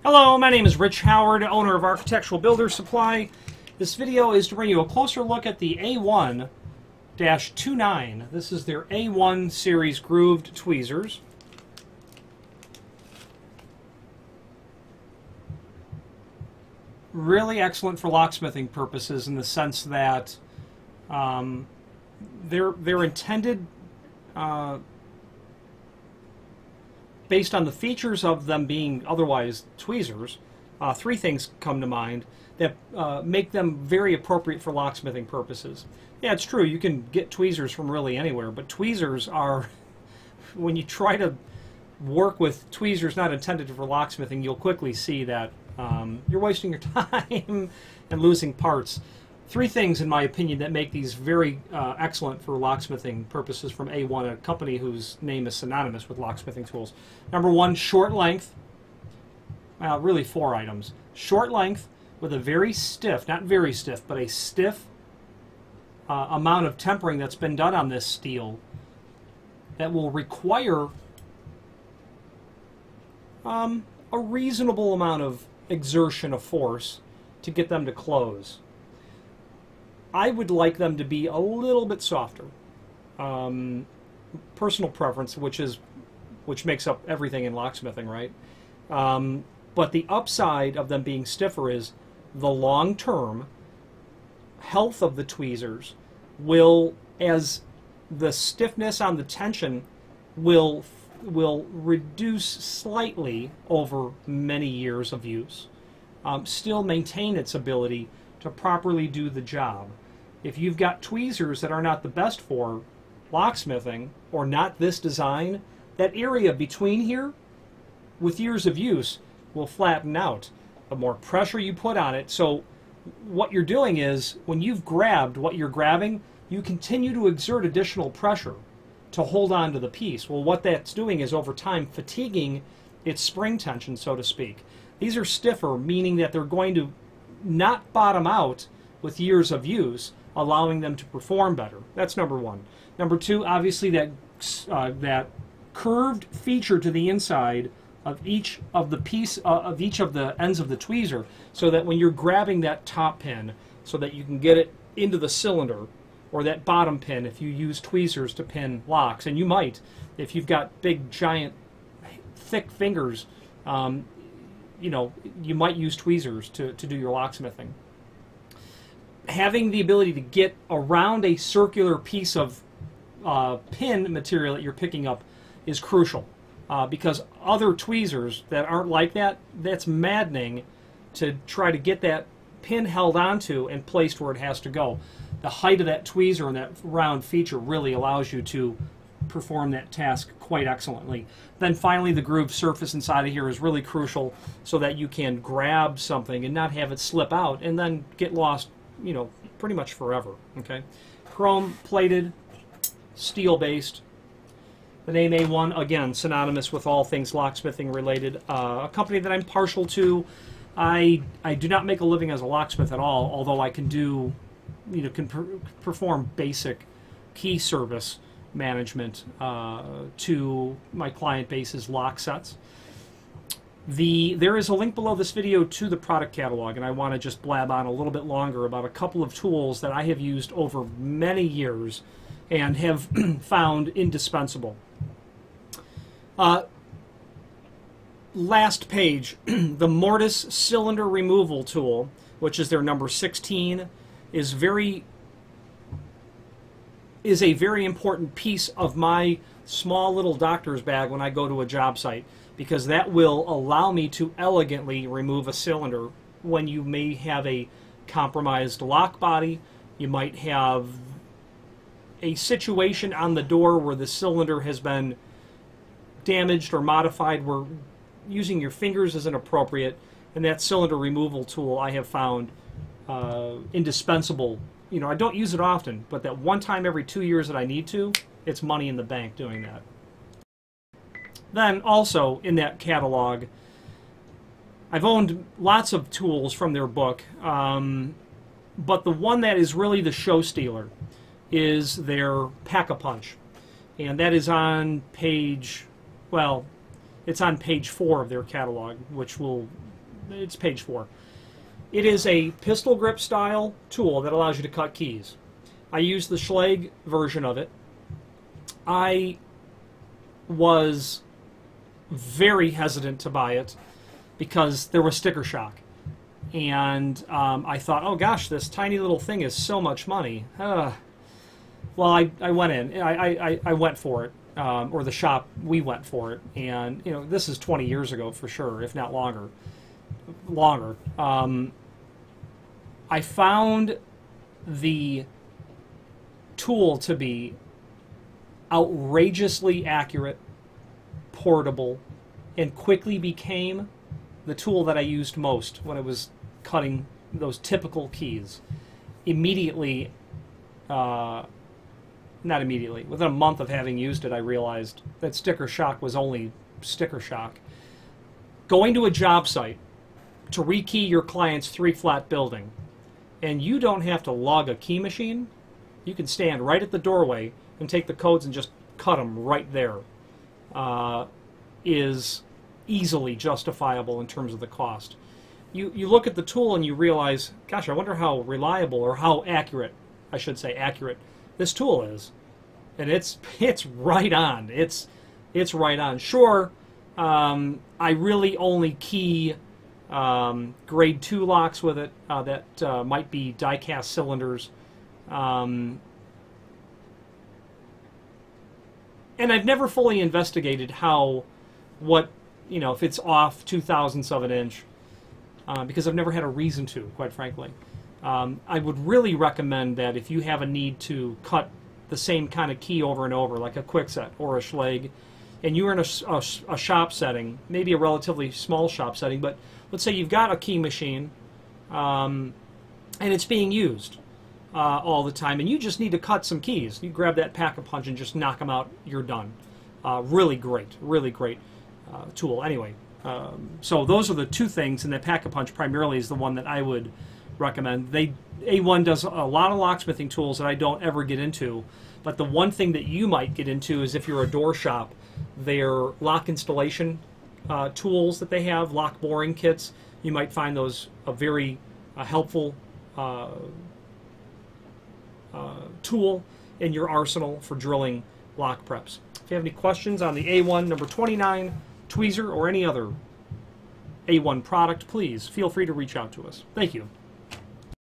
Hello, my name is Rich Howard, owner of Architectural Builder Supply. This video is to bring you a closer look at the A1-29. This is their A1 series grooved tweezers. Really excellent for locksmithing purposes in the sense that they're intended based on the features of them being otherwise tweezers. Three things come to mind that make them very appropriate for locksmithing purposes. Yeah, it's true, you can get tweezers from really anywhere, but tweezers are, when you try to work with tweezers not intended for locksmithing, you'll quickly see that you're wasting your time and losing parts. Three things, in my opinion, that make these very excellent for locksmithing purposes from A1, a company whose name is synonymous with locksmithing tools. Number one, short length. Well, really four items. Short length with a very stiff, not very stiff, but a stiff amount of tempering that's been done on this steel that will require a reasonable amount of exertion of force to get them to close. I would like them to be a little bit softer. Personal preference, which makes up everything in locksmithing, right? But the upside of them being stiffer is the long-term health of the tweezers will, as the stiffness on the tension will reduce slightly over many years of use, still maintain its ability to properly do the job. If you've got tweezers that are not the best for locksmithing, or not this design, that area between here, with years of use, will flatten out. The more pressure you put on it, so what you're doing is, when you've grabbed what you're grabbing, you continue to exert additional pressure to hold on to the piece. Well, what that's doing is, over time, fatiguing its spring tension, so to speak. These are stiffer, meaning that they're going to not bottom out with years of use, allowing them to perform better. That's number one. Number two, obviously that curved feature to the inside of each of the ends of the tweezer, so that when you're grabbing that top pin, so that you can get it into the cylinder, or that bottom pin if you use tweezers to pin locks, and you might if you've got big, giant, thick fingers. You know, you might use tweezers to do your locksmithing. Having the ability to get around a circular piece of pin material that you're picking up is crucial, because other tweezers that aren't like that, that's maddening to try to get that pin held onto and placed where it has to go. The height of that tweezer and that round feature really allows you to perform that task quite excellently. Then finally, the grooved surface inside of here is really crucial, so that you can grab something and not have it slip out and then get lost, you know, pretty much forever. Okay, chrome plated, steel based. The name A1, again, synonymous with all things locksmithing related. A company that I'm partial to. I do not make a living as a locksmith at all, although I can do, you know, perform basic key service management to my client base's lock sets. There is a link below this video to the product catalog, and I want to just blab on a little bit longer about a couple of tools that I have used over many years and have found indispensable. Last page, the Mortise cylinder removal tool, which is their number 16, is a very important piece of my small little doctor's bag when I go to a job site, because that will allow me to elegantly remove a cylinder when you may have a compromised lock body. You might have a situation on the door where the cylinder has been damaged or modified, where using your fingers is inappropriate, and that cylinder removal tool I have found indispensable. You know, I don't use it often, but that one time every 2 years that I need to, it's money in the bank doing that. Then also in that catalog, I've owned lots of tools from their book, but the one that is really the show stealer is their Pack-a-Punch. And that is on page, well, it's on page 4 of their catalog, which will it's page 4. It is a pistol grip style tool that allows you to cut keys. I use the Schlage version of it. I was very hesitant to buy it because there was sticker shock. And I thought, oh gosh, this tiny little thing is so much money. Well, I went in. I went for it. Or the shop, we went for it. And, you know, this is 20 years ago for sure, if not longer. I found the tool to be outrageously accurate, portable, and quickly became the tool that I used most when I was cutting those typical keys. Immediately, not immediately, within a month of having used it, I realized that sticker shock was only sticker shock. Going to a job site to rekey your client's 3-flat building, and you don't have to lug a key machine. You can stand right at the doorway and take the codes and just cut them right there. Is easily justifiable in terms of the cost. You look at the tool and you realize, gosh, I wonder how reliable, or how accurate, I should say accurate, this tool is. And it's right on. It's right on. Sure, I really only key grade 2 locks with it that might be die-cast cylinders. And I've never fully investigated if it's off 2/1000ths of an inch, because I've never had a reason to, quite frankly. I would really recommend that if you have a need to cut the same kind of key over and over, like a Kwikset or a Schlage, and you're in a shop setting, maybe a relatively small shop setting, but let's say you've got a key machine and it's being used all the time, and you just need to cut some keys. You grab that Pack-a-Punch and just knock them out, you're done. Really great tool. Anyway, so those are the two things, and the Pack-a-Punch primarily is the one that I would recommend. A1 does a lot of locksmithing tools that I don't ever get into, but the one thing that you might get into is if you're a door shop, their lock installation tools that they have, lock boring kits, you might find those a very helpful tool in your arsenal for drilling lock preps. If you have any questions on the A1 number 29 tweezer or any other A1 product, please feel free to reach out to us. Thank you.